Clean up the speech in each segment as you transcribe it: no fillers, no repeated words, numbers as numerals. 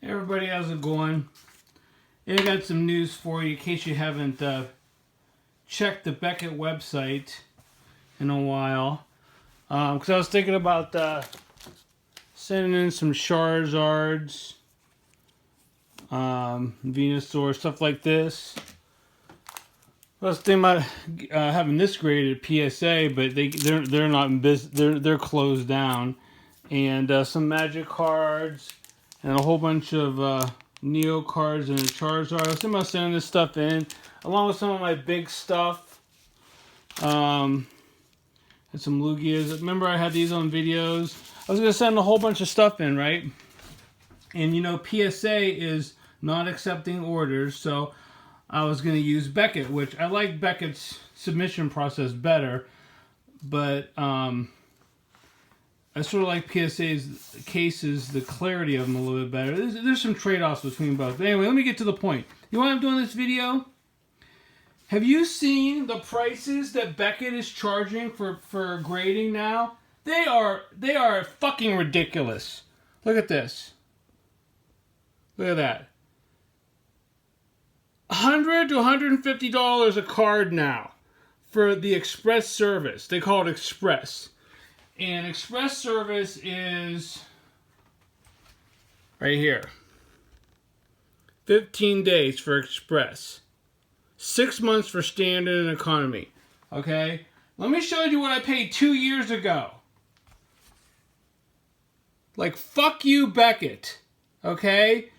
Hey everybody, how's it going? I got some news for you in case you haven't checked the Beckett website in a while. Because I was thinking about sending in some Charizards, Venusaur, stuff like this. I was thinking about having this graded at PSA, but they're not in business. They're closed down, and some Magic cards. And a whole bunch of Neo cards and a Charizard. I was thinking about sending this stuff in, along with some of my big stuff. And some Lugias. Remember I had these on videos? I was going to send a whole bunch of stuff in, right? And you know, PSA is not accepting orders, so I was going to use Beckett, which I like Beckett's submission process better. But I sort of like PSA's cases, the clarity of them a little bit better. There's some trade-offs between both. But anyway, let me get to the point. You know why I'm doing this video? Have you seen the prices that Beckett is charging for grading now? They are fucking ridiculous. Look at this. Look at that. $100 to $150 a card now for the Express service. They call it Express. And Express service is right here. 15 days for Express. 6 months for Standard and Economy. Okay? Let me show you what I paid 2 years ago. Like, fuck you, Beckett. Okay?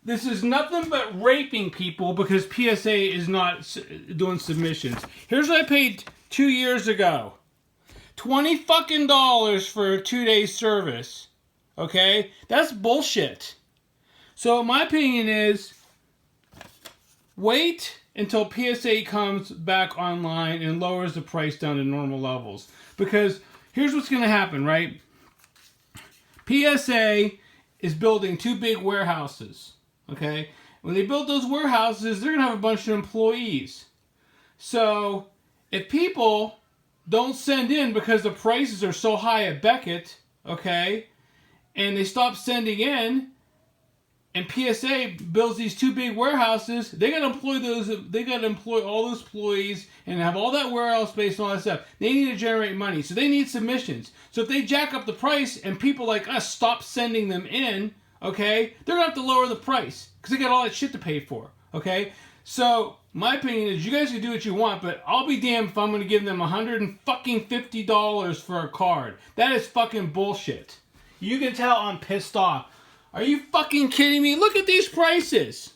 This is nothing but raping people because PSA is not doing submissions. Here's what I paid 2 years ago. $20 fucking for a 2-day service. Okay? That's bullshit. So my opinion is wait until PSA comes back online and lowers the price down to normal levels. Because here's what's going to happen, right? PSA is building 2 big warehouses. Okay? When they build those warehouses, they're going to have a bunch of employees. So if people don't send in because the prices are so high at Beckett, okay, and they stop sending in, and PSA builds these 2 big warehouses, they got to employ all those employees and have all that warehouse space and all that stuff. They need to generate money, so they need submissions. So if they jack up the price and people like us stop sending them in, okay, they're gonna have to lower the price because they got all that shit to pay for, okay. So my opinion is you guys can do what you want, but I'll be damned if I'm going to give them $150 for a card. That is fucking bullshit. You can tell I'm pissed off. Are you fucking kidding me? Look at these prices.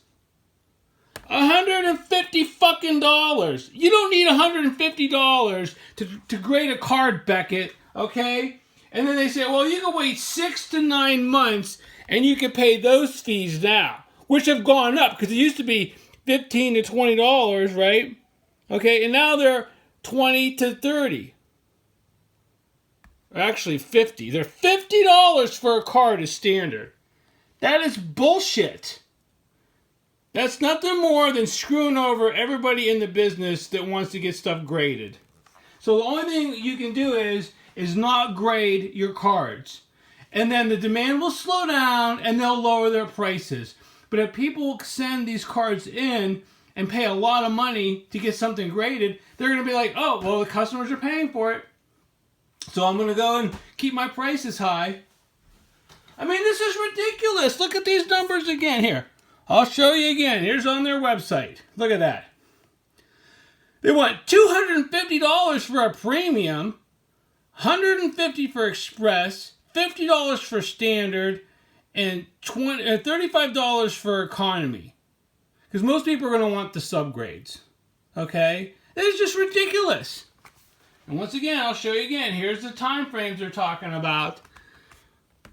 $150 fucking dollars. You don't need $150 to grade a card, Beckett, okay? And then they say, well, you can wait 6 to 9 months and you can pay those fees now, which have gone up because it used to be $15 to $20, right? Okay, and now they're $20 to $30. Or actually $50. They're $50 for a card is standard. That is bullshit. That's nothing more than screwing over everybody in the business that wants to get stuff graded. So the only thing you can do is not grade your cards. And then the demand will slow down and they'll lower their prices. But if people send these cards in and pay a lot of money to get something graded, they're going to be like, oh, well, the customers are paying for it, so I'm going to go and keep my prices high. I mean, this is ridiculous. Look at these numbers again here. I'll show you again. Here's on their website. Look at that. They want $250 for a premium, $150 for Express, $50 for Standard, and $35 for economy. Because most people are going to want the subgrades. Okay? That is just ridiculous. And once again, I'll show you again. Here's the time frames they're talking about.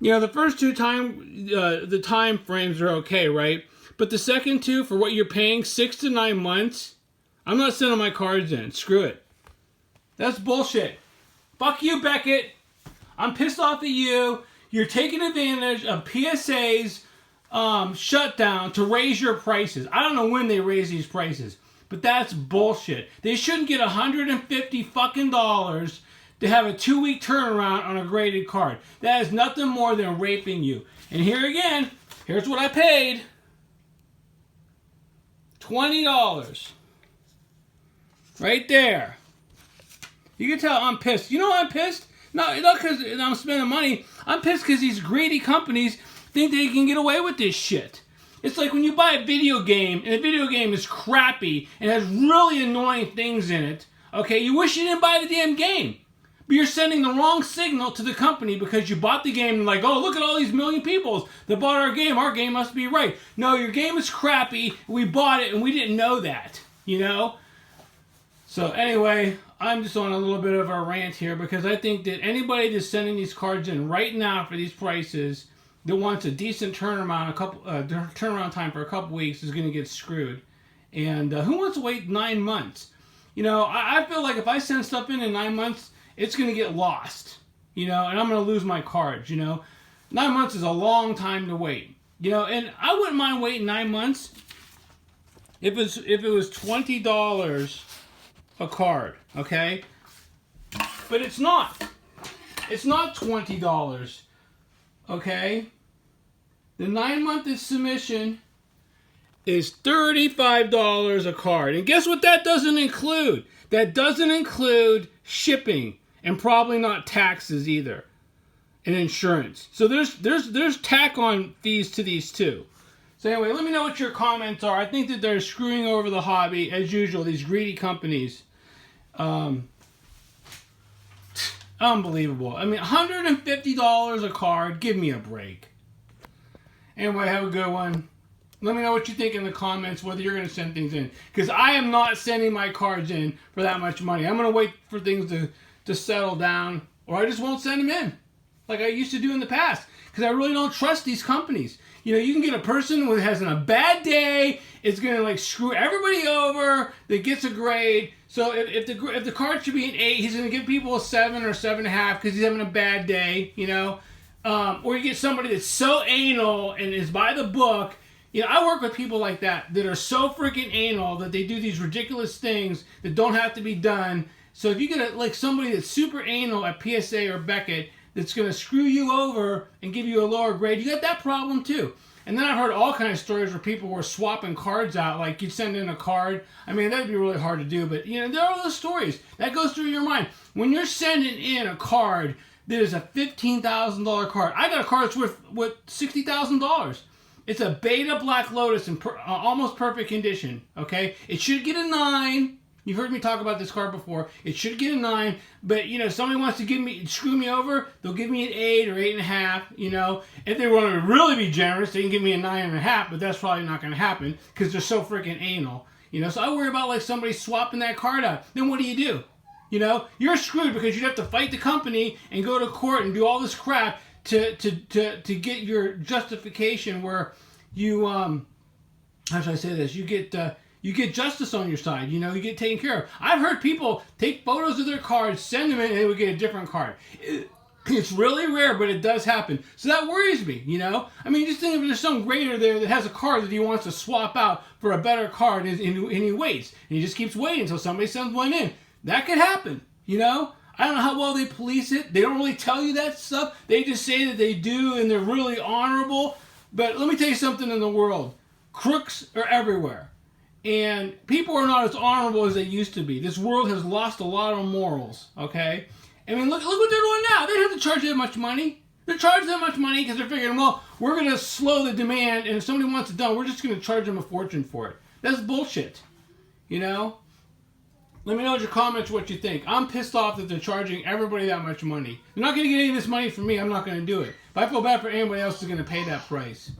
You know, the first two the time frames are okay, right? But the second two, for what you're paying, 6 to 9 months, I'm not sending my cards in. Screw it. That's bullshit. Fuck you, Beckett. I'm pissed off at you. You're taking advantage of PSA's shutdown to raise your prices. I don't know when they raise these prices, but that's bullshit. They shouldn't get $150 fucking dollars to have a 2-week turnaround on a graded card. That is nothing more than raping you. And here again, Here's what I paid. $20. Right there. You can tell I'm pissed. You know why I'm pissed? Not because I'm spending money. I'm pissed because these greedy companies think they can get away with this shit. It's like when you buy a video game, and the video game is crappy and has really annoying things in it. Okay, you wish you didn't buy the damn game. But you're sending the wrong signal to the company because you bought the game and like, oh, look at all these million people that bought our game must be right. No, your game is crappy, we bought it and we didn't know that, you know? So anyway, I'm just on a little bit of a rant here because I think that anybody that's sending these cards in right now for these prices that wants a decent turnaround time for a couple weeks is going to get screwed. And who wants to wait 9 months? You know, I feel like if I send stuff in 9 months, it's going to get lost, you know, and I'm going to lose my cards, you know. 9 months is a long time to wait, you know, and I wouldn't mind waiting 9 months if it was $20 a card, okay? But it's not. It's not $20, okay? The 9-month submission is $35 a card. And guess what that doesn't include? That doesn't include shipping and probably not taxes either and insurance. So there's tack-on fees to these too. So anyway, let me know what your comments are. I think that they're screwing over the hobby as usual, these greedy companies. Unbelievable. I mean, $150 a card. Give me a break. Anyway, have a good one. Let me know what you think in the comments, whether you're going to send things in. Because I am not sending my cards in for that much money. I'm going to wait for things to settle down, or I just won't send them in like I used to do in the past. Because I really don't trust these companies. You know, you can get a person who has a bad day, it's going to like screw everybody over, that gets a grade. So if the card should be an 8, he's going to give people a 7 or 7.5 because he's having a bad day, you know. Or you get somebody that's so anal and is by the book. You know, I work with people like that are so freaking anal that they do these ridiculous things that don't have to be done. So if you get somebody that's super anal at PSA or Beckett that's going to screw you over and give you a lower grade, you got that problem too. And then I've heard all kinds of stories where people were swapping cards out. Like you'd send in a card. I mean, that'd be really hard to do. But, you know, there are those stories. That goes through your mind. When you're sending in a card that is a $15,000 card. I got a card that's worth $60,000. It's a Beta Black Lotus in almost perfect condition, okay? It should get a 9. You've heard me talk about this card before. It should get a 9, but, you know, if somebody wants to screw me over, they'll give me an 8 or 8.5, you know? If they want to really be generous, they can give me a 9.5, but that's probably not going to happen because they're so freaking anal, you know? So I worry about, somebody swapping that card out. Then what do? You know, you're screwed because you'd have to fight the company and go to court and do all this crap to get your justification where you how should I say this? You get justice on your side. You know, you get taken care of. I've heard people take photos of their cards, send them in, and they would get a different card. It's really rare, but it does happen. So that worries me, you know? I mean, just think if there's some grader there that has a card that he wants to swap out for a better card, and he waits. And he just keeps waiting until somebody sends one in. That could happen, you know? I don't know how well they police it. They don't really tell you that stuff. They just say that they do, and they're really honorable. But let me tell you something in the world. Crooks are everywhere. And people are not as honorable as they used to be. This world has lost a lot of morals, okay? I mean, look what they're doing now. They don't have to charge that much money. They're charging that much money because they're figuring, well, we're going to slow the demand, and if somebody wants it done, we're just going to charge them a fortune for it. That's bullshit, you know? Let me know in your comments what you think. I'm pissed off that they're charging everybody that much money. They're not going to get any of this money from me. I'm not going to do it. But I feel bad for anybody else who's going to pay that price.